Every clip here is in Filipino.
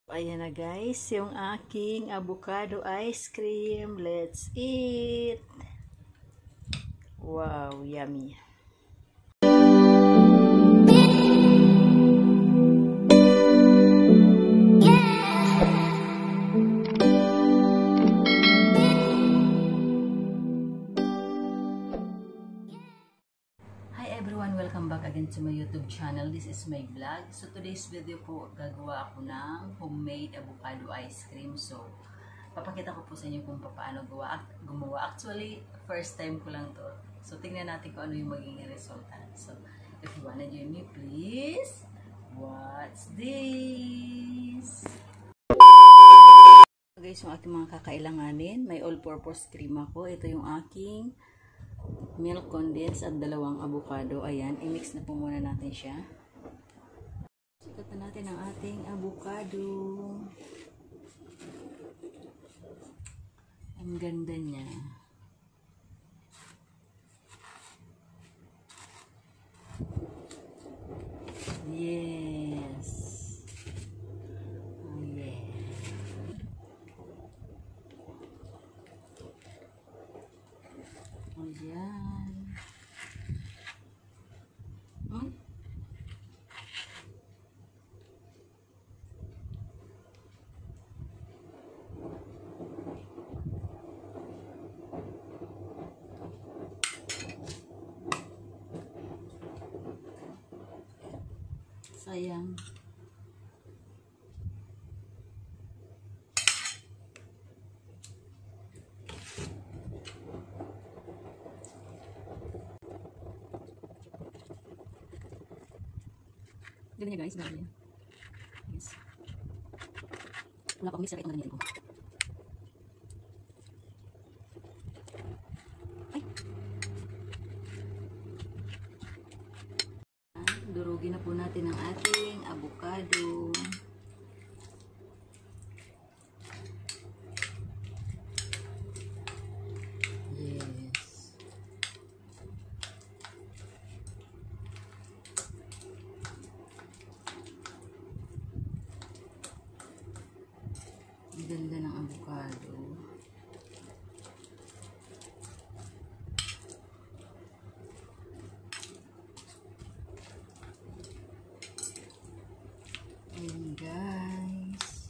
Ayan na guys, yung aking avocado ice cream. Let's eat! Wow, yummy! Hi everyone! Welcome back again to my YouTube channel. This is my vlog. So today's video po, gagawa ako ng homemade avocado ice cream. So, papakita ko po sa inyo kung paano gumawa. Actually, first time ko lang to. So, tingnan natin kung ano yung magiging resulta. So, if you wanna join me, please watch this! So guys, yung aking mga kakailanganin, may all-purpose cream ako. Ito yung aking milk condensed at 2 avocado. Ayan, i-mix na po muna natin siya. Sikat na natin ang ating avocado. Ang ganda niya. Yes. Oh, yeah. Ayan. Sayang. Ganda niya guys, ganda niya. Yes. Wala pang mixer, ito na ko. Ay! Durugin na po natin ang ating avocado. Ganda ng avocado. Ayan guys.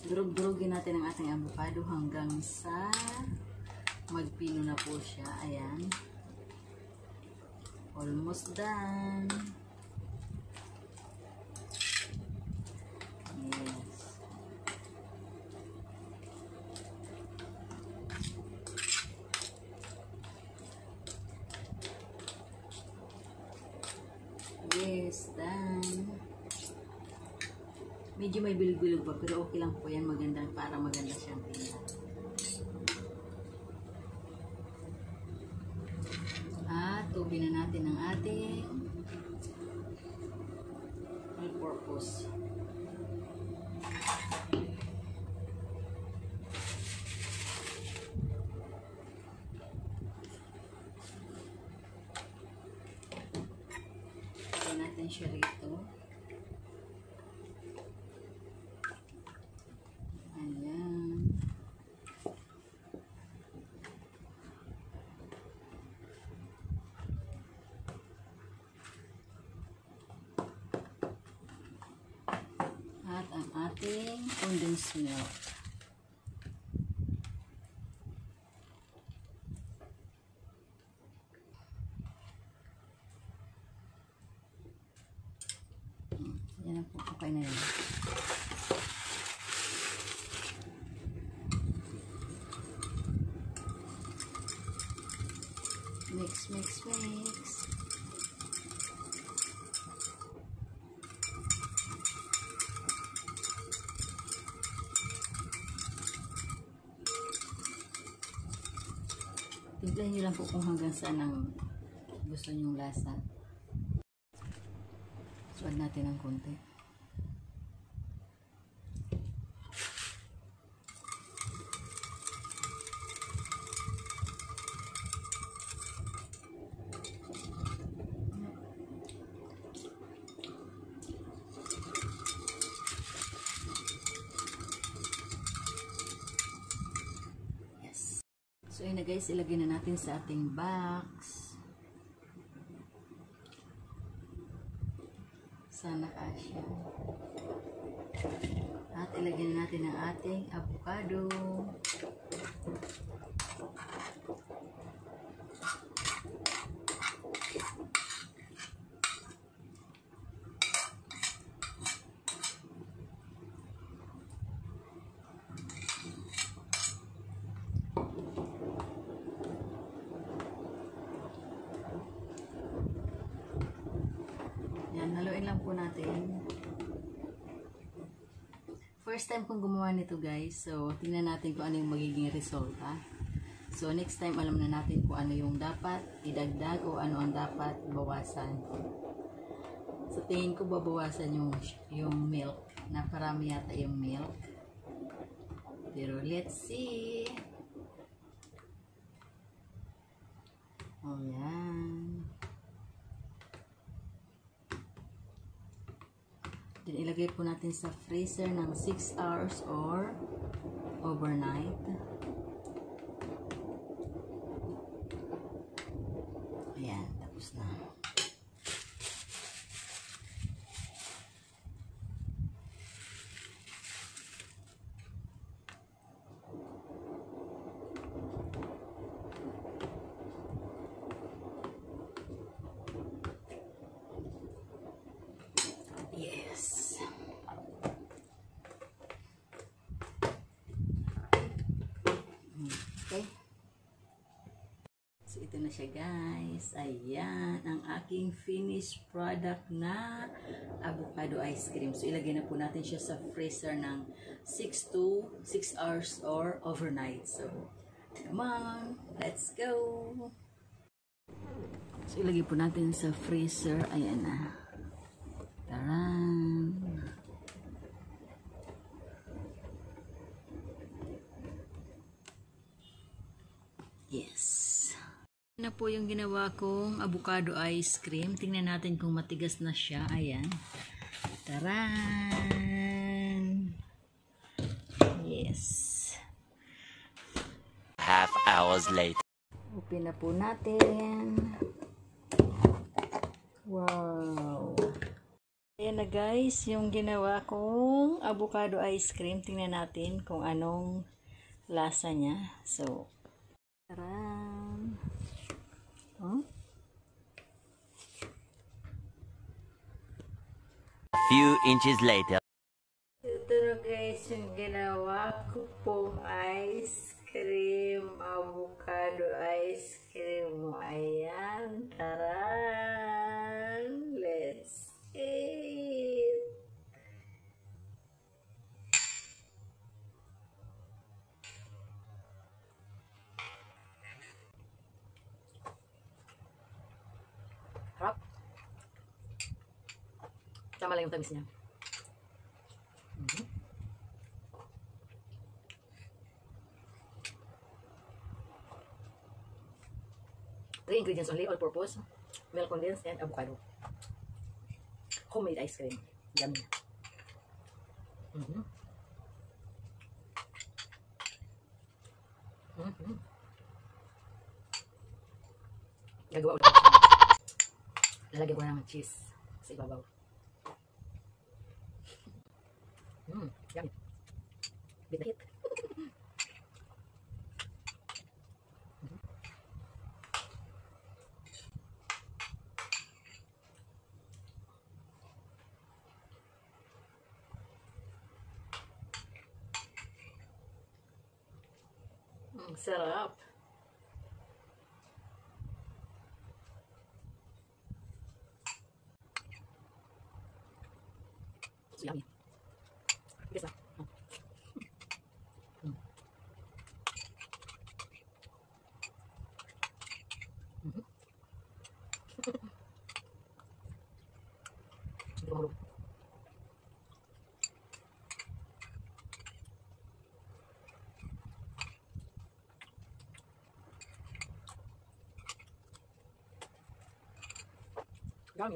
Durug-durugin natin ang ating avocado hanggang sa magpino na po siya. Ayan. Almost done. Yes. Yes, done. Medyo may bilog-bilog pa, pero okay lang po yan. Maganda, para maganda siyang tingnan. At tubig na natin ang ating all-purpose. Lagyan natin siya rito. At ang ating condensed milk. Yan ang po, okay na yan. Mix, mix, mix. Timplahin nyo lang po kung hanggang saan ang gusto nyong lasa. So, add natin ng konti. Yes. So, yun na guys, ilagay na natin sa ating box. Sana kasya. At ilagay na natin ang ating avocado. Yan, haluin lang po natin. First time kong gumawa nito guys. So, tingnan natin kung ano yung magiging resulta. So, next time alam na natin kung ano yung dapat idagdag o ano ang dapat bawasan. So, tingin ko babawasan yung milk. Naparami yata yung milk. Pero, let's see. O, yan. Then, ilagay po natin sa freezer ng 6 hours or overnight. Ayan, tapos na. Yes. Okay. So, ito na siya guys. Ayan, ang aking finished product na avocado ice cream. So, ilagay na po natin siya sa freezer ng 6 to 6 hours or overnight. So, come on, let's go. So, ilagay po natin sa freezer. Ayan na. Taran! Yes. Na po yung ginawa kong avocado ice cream. Tingnan natin kung matigas na siya. Ayan. Taran! Yes. Half hours later. Open na po natin. Wow! Ayan na guys, yung ginawa kong avocado ice cream. Tingnan natin kung anong lasa niya. So, taran! Oh? A few inches later. Ito na guys, yung ginawa ko pong ice cream. Avocado ice cream. Ayan, taran! Let's eat! Harap. Tama lang yung tamis niya. Three ingredients only, all purpose, milk condensed, and avocado. Homemade ice cream. Yummy. Gagawa ulit. Lalagyan ko ng cheese sa ibabaw. Yummy. Bit na hit. Sarap. So yummy. Bigas na.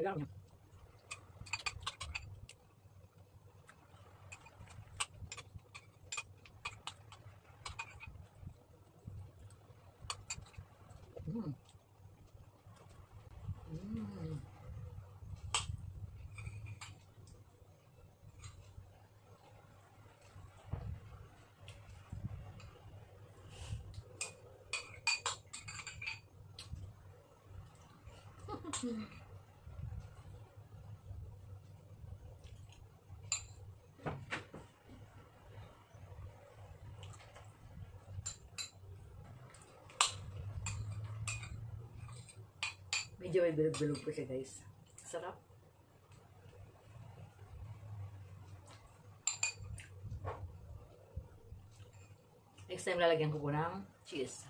Dami. Mm. Mm. Medyo may bilog-bilog po siya, guys. Sarap. Next time lalagyan ko po ng cheese.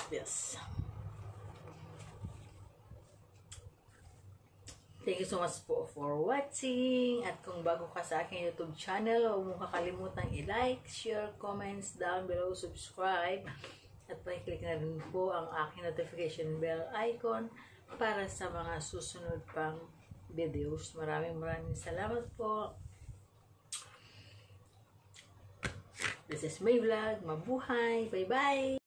Yes. Thank you so much po for watching. At kung bago ka sa aking YouTube channel, huwag mong kakalimutang i-like, share, comments down below, subscribe. At pakiclick na rin po ang aking notification bell icon para sa mga susunod pang videos. Maraming salamat po. This is my vlog. Mabuhay. Bye-bye.